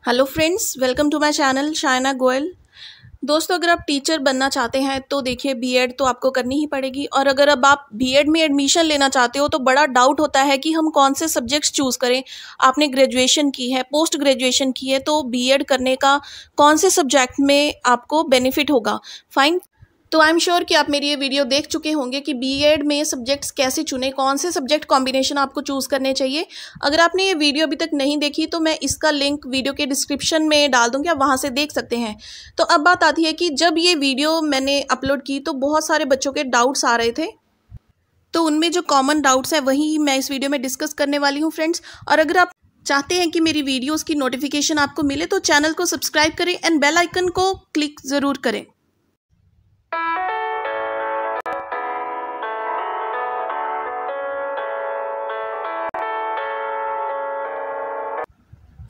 Hello friends, welcome to my channel Shaina Goyal. दोस्तों, अगर आप टीचर बनना चाहते हैं तो देखिए बीएड तो आपको करनी ही पड़ेगी। और अगर अब आप बीएड में एडमिशन लेना चाहते हो तो बड़ा डाउट होता है कि हम कौन से सब्जेक्ट्स चूज़ करें। आपने ग्रेजुएशन की है, पोस्ट ग्रेजुएशन की है, तो बीएड करने का कौन से सब्जेक्ट में आपको बेनिफिट होगा। फाइन। तो आई एम श्योर कि आप मेरी ये वीडियो देख चुके होंगे कि बीएड में सब्जेक्ट्स कैसे चुने, कौन से सब्जेक्ट कॉम्बिनेशन आपको चूज़ करने चाहिए। अगर आपने ये वीडियो अभी तक नहीं देखी तो मैं इसका लिंक वीडियो के डिस्क्रिप्शन में डाल दूँगी, आप वहाँ से देख सकते हैं। तो अब बात आती है कि जब ये वीडियो मैंने अपलोड की तो बहुत सारे बच्चों के डाउट्स आ रहे थे, तो उनमें जो कॉमन डाउट्स हैं वही मैं इस वीडियो में डिस्कस करने वाली हूँ फ्रेंड्स। और अगर आप चाहते हैं कि मेरी वीडियोज़ की नोटिफिकेशन आपको मिले तो चैनल को सब्सक्राइब करें एंड बेल आइकन को क्लिक ज़रूर करें।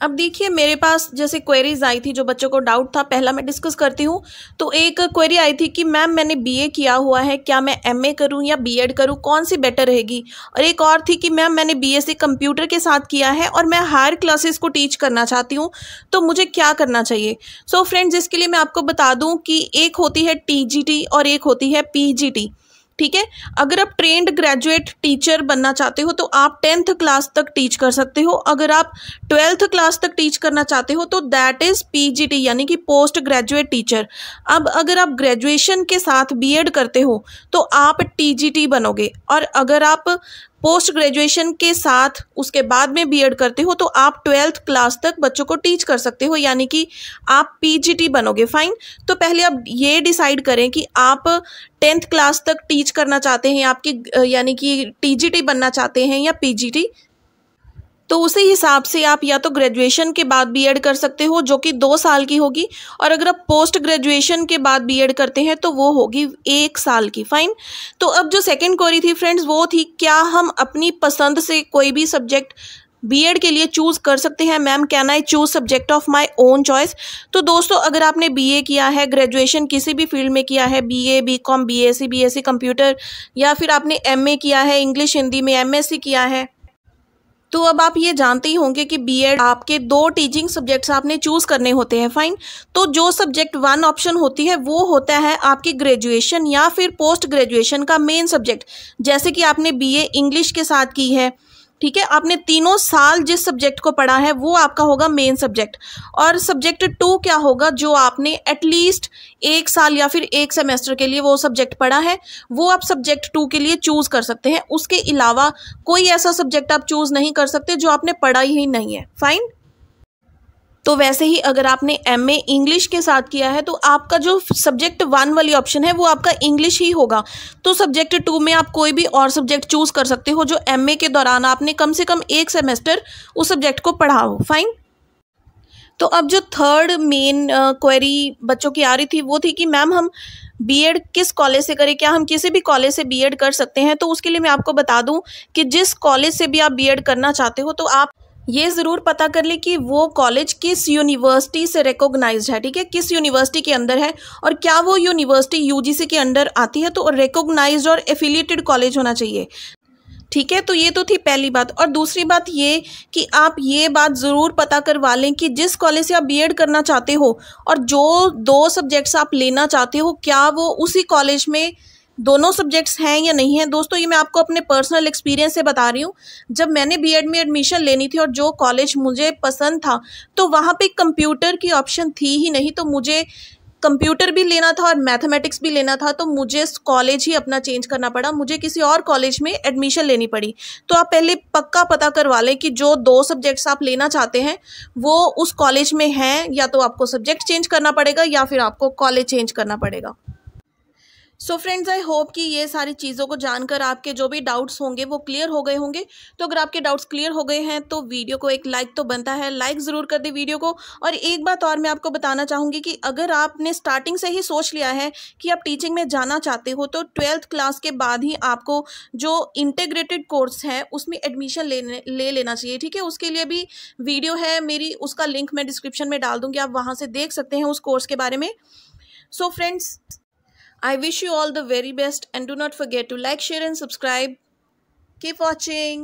अब देखिए, मेरे पास जैसे क्वेरीज आई थी, जो बच्चों को डाउट था, पहला मैं डिस्कस करती हूँ। तो एक क्वेरी आई थी कि मैम मैंने बीए किया हुआ है, क्या मैं एमए करूँ या बीएड करूँ, कौन सी बेटर रहेगी। और एक और थी कि मैम मैंने बीएससी कंप्यूटर के साथ किया है और मैं हायर क्लासेस को टीच करना चाहती हूँ, तो मुझे क्या करना चाहिए। सो फ्रेंड्स, इसके लिए मैं आपको बता दूँ कि एक होती है टीजीटी और एक होती है पीजीटी। ठीक है। अगर आप ट्रेंड ग्रेजुएट टीचर बनना चाहते हो तो आप 10th क्लास तक टीच कर सकते हो। अगर आप 12th क्लास तक टीच करना चाहते हो तो दैट इज़ पीजीटी, यानी कि पोस्ट ग्रेजुएट टीचर। अब अगर आप ग्रेजुएशन के साथ बीएड करते हो तो आप टीजीटी बनोगे, और अगर आप पोस्ट ग्रेजुएशन के साथ उसके बाद में बीएड करते हो तो आप 12th क्लास तक बच्चों को टीच कर सकते हो, यानी कि आप पीजीटी बनोगे। फाइन। तो पहले आप ये डिसाइड करें कि आप 10th क्लास तक टीच करना चाहते हैं, आपकी यानी कि टीजीटी बनना चाहते हैं या पीजीटी। तो उसी हिसाब से आप या तो ग्रेजुएशन के बाद बीएड कर सकते हो, जो कि 2 साल की होगी, और अगर आप पोस्ट ग्रेजुएशन के बाद बीएड करते हैं तो वो होगी 1 साल की। फाइन। तो अब जो सेकंड क्वेरी थी फ्रेंड्स, वो थी क्या हम अपनी पसंद से कोई भी सब्जेक्ट बीएड के लिए चूज़ कर सकते हैं। Ma'am, can I choose subject of my own choice. तो दोस्तों, अगर आपने बीए किया है, ग्रेजुएशन किसी भी फील्ड में किया है, बीए, बीकॉम, बीएससी कंप्यूटर, या फिर आपने एमए किया है इंग्लिश हिंदी में, एमएससी किया है, तो अब आप ये जानते ही होंगे कि बीएड आपके 2 टीचिंग सब्जेक्ट्स आपने चूज़ करने होते हैं। फाइन। तो जो सब्जेक्ट 1 ऑप्शन होती है वो होता है आपकी ग्रेजुएशन या फिर पोस्ट ग्रेजुएशन का मेन सब्जेक्ट। जैसे कि आपने बीए इंग्लिश के साथ की है, ठीक है, आपने 3 साल जिस सब्जेक्ट को पढ़ा है वो आपका होगा मेन सब्जेक्ट। और सब्जेक्ट 2 क्या होगा, जो आपने एटलीस्ट 1 साल या फिर 1 सेमेस्टर के लिए वो सब्जेक्ट पढ़ा है, वो आप सब्जेक्ट 2 के लिए चूज़ कर सकते हैं। उसके अलावा कोई ऐसा सब्जेक्ट आप चूज़ नहीं कर सकते जो आपने पढ़ा ही नहीं है। फाइन। तो वैसे ही अगर आपने एमए इंग्लिश के साथ किया है तो आपका जो सब्जेक्ट 1 वाली ऑप्शन है वो आपका इंग्लिश ही होगा। तो सब्जेक्ट 2 में आप कोई भी और सब्जेक्ट चूज़ कर सकते हो जो एमए के दौरान आपने कम से कम 1 सेमेस्टर उस सब्जेक्ट को पढ़ा हो। फाइन। तो अब जो थर्ड मेन क्वेरी बच्चों की आ रही थी वो थी कि मैम हम बीएड किस कॉलेज से करें, क्या हम किसी भी कॉलेज से बीएड कर सकते हैं। तो उसके लिए मैं आपको बता दूं कि जिस कॉलेज से भी आप बीएड करना चाहते हो तो आप ये ज़रूर पता कर ले कि वो कॉलेज किस यूनिवर्सिटी से रिकॉग्नाइज्ड है। ठीक है, किस यूनिवर्सिटी के अंदर है और क्या वो यूनिवर्सिटी यूजीसी के अंडर आती है। तो रिकॉग्नाइज्ड और एफिलिएटेड कॉलेज होना चाहिए। ठीक है, तो ये तो थी पहली बात। और दूसरी बात ये कि आप ये बात ज़रूर पता करवा लें कि जिस कॉलेज से आप बीएड करना चाहते हो और जो 2 सब्जेक्ट्स आप लेना चाहते हो, क्या वो उसी कॉलेज में दोनों सब्जेक्ट्स हैं या नहीं हैं। दोस्तों, ये मैं आपको अपने पर्सनल एक्सपीरियंस से बता रही हूँ। जब मैंने बीएड में एडमिशन लेनी थी और जो कॉलेज मुझे पसंद था तो वहाँ पे कंप्यूटर की ऑप्शन थी ही नहीं, तो मुझे कंप्यूटर भी लेना था और मैथमेटिक्स भी लेना था, तो मुझे कॉलेज ही अपना चेंज करना पड़ा, मुझे किसी और कॉलेज में एडमिशन लेनी पड़ी। तो आप पहले पक्का पता करवा लें कि जो 2 सब्जेक्ट्स आप लेना चाहते हैं वो उस कॉलेज में हैं, या तो आपको सब्जेक्ट चेंज करना पड़ेगा या फिर आपको कॉलेज चेंज करना पड़ेगा। सो फ्रेंड्स, आई होप कि ये सारी चीज़ों को जानकर आपके जो भी डाउट्स होंगे वो क्लियर हो गए होंगे। तो अगर आपके डाउट्स क्लियर हो गए हैं तो वीडियो को एक लाइक तो बनता है, लाइक ज़रूर कर दे वीडियो को। और एक बात और मैं आपको बताना चाहूँगी कि अगर आपने स्टार्टिंग से ही सोच लिया है कि आप टीचिंग में जाना चाहते हो तो 12th क्लास के बाद ही आपको जो इंटीग्रेटेड कोर्स है उसमें एडमिशन ले लेना चाहिए। ठीक है, उसके लिए भी वीडियो है मेरी, उसका लिंक मैं डिस्क्रिप्शन में डाल दूँगी, आप वहाँ से देख सकते हैं उस कोर्स के बारे में। So friends, I wish you all the very best and do not forget to like, share and subscribe. Keep watching.